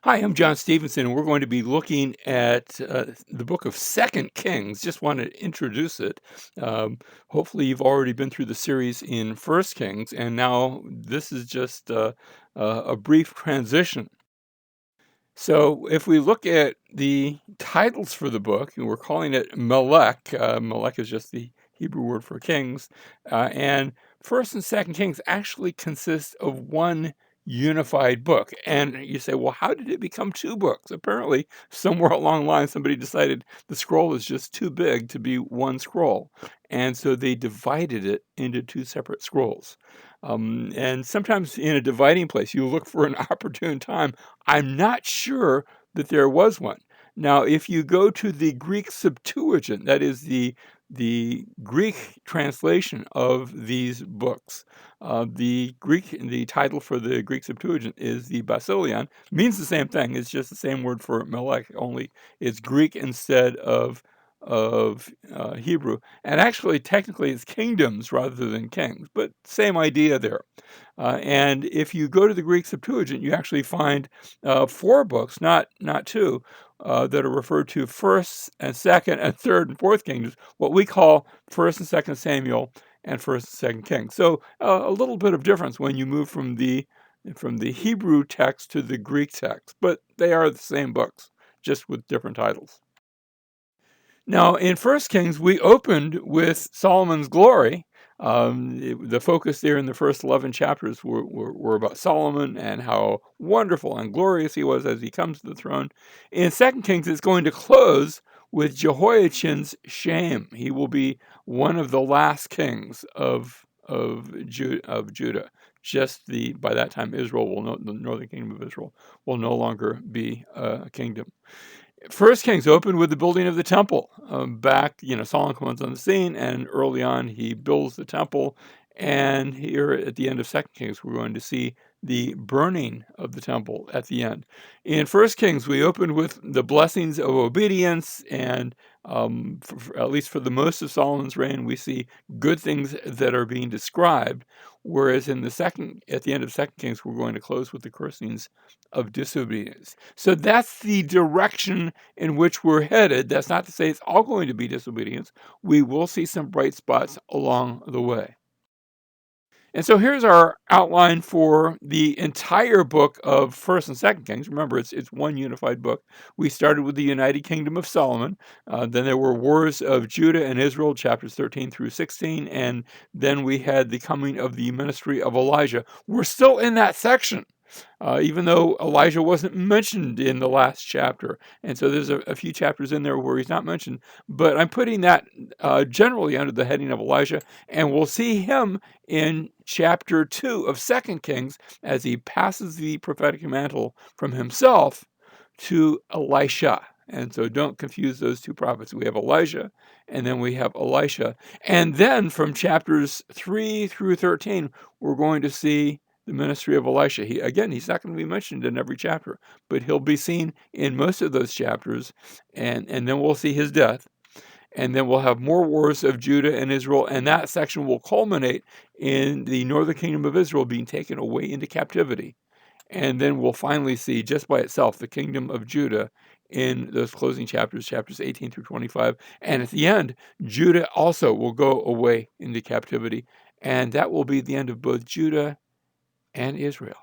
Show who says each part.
Speaker 1: Hi, I'm John Stevenson, and we're going to be looking at the book of Second Kings. Just want to introduce it. Um, Hopefully, you've already been through the series in First Kings, and now this is just a brief transition. So, if we look at the titles for the book, and we're calling it Melech. Melech is just the Hebrew word for kings, and First and Second Kings actually consist of one unified book. And you say, well, how did it become two books? Apparently, somewhere along the line, somebody decided the scroll is just too big to be one scroll, and so they divided it into two separate scrolls. And sometimes in a dividing place, you look for an opportune time. I'm not sure that there was one. Now, if you go to the Greek Septuagint, that is the Greek translation of these books, the title for the Greek Septuagint is the Basilion. Means the same thing. It's just the same word for Melech, only it's Greek instead of Hebrew. And actually, technically, it's kingdoms rather than kings, but same idea there. And if you go to the Greek Septuagint, you actually find four books, not two, that are referred to First and Second and Third and Fourth Kings, what we call First and Second Samuel and First and Second Kings. So a little bit of difference when you move from the Hebrew text to the Greek text, but they are the same books, just with different titles. Now, in First Kings, we opened with Solomon's glory. The focus there in the first 11 chapters were about Solomon and how wonderful and glorious he was as he comes to the throne. In Second Kings, it's going to close with Jehoiachin's shame. He will be one of the last kings of Judah. By that time, the northern kingdom of Israel will no longer be a kingdom. First Kings opened with the building of the temple. Solomon comes on the scene, and early on he builds the temple. And here at the end of Second Kings, we're going to see the burning of the temple at the end. In First Kings, we opened with the blessings of obedience, and at least for the most of Solomon's reign, we see good things that are being described. Whereas at the end of Second Kings, we're going to close with the cursings of disobedience. So that's the direction in which we're headed. That's not to say it's all going to be disobedience. We will see some bright spots along the way. And so here's our outline for the entire book of First and Second Kings. Remember, it's one unified book. We started with the United Kingdom of Solomon. Then there were wars of Judah and Israel, chapters 13 through 16. And then we had the coming of the ministry of Elijah. We're still in that section. Even though Elijah wasn't mentioned in the last chapter. And so there's a few chapters in there where he's not mentioned. But I'm putting that generally under the heading of Elijah. And we'll see him in chapter 2 of Second Kings as he passes the prophetic mantle from himself to Elisha. And so don't confuse those two prophets. We have Elijah, and then we have Elisha. And then from chapters 3 through 13, we're going to see the ministry of Elisha. He's not going to be mentioned in every chapter, but he'll be seen in most of those chapters, and then we'll see his death. And then we'll have more wars of Judah and Israel, and that section will culminate in the northern kingdom of Israel being taken away into captivity. And then we'll finally see, just by itself, the kingdom of Judah in those closing chapters, chapters 18 through 25. And at the end, Judah also will go away into captivity. And that will be the end of both Judah and Israel.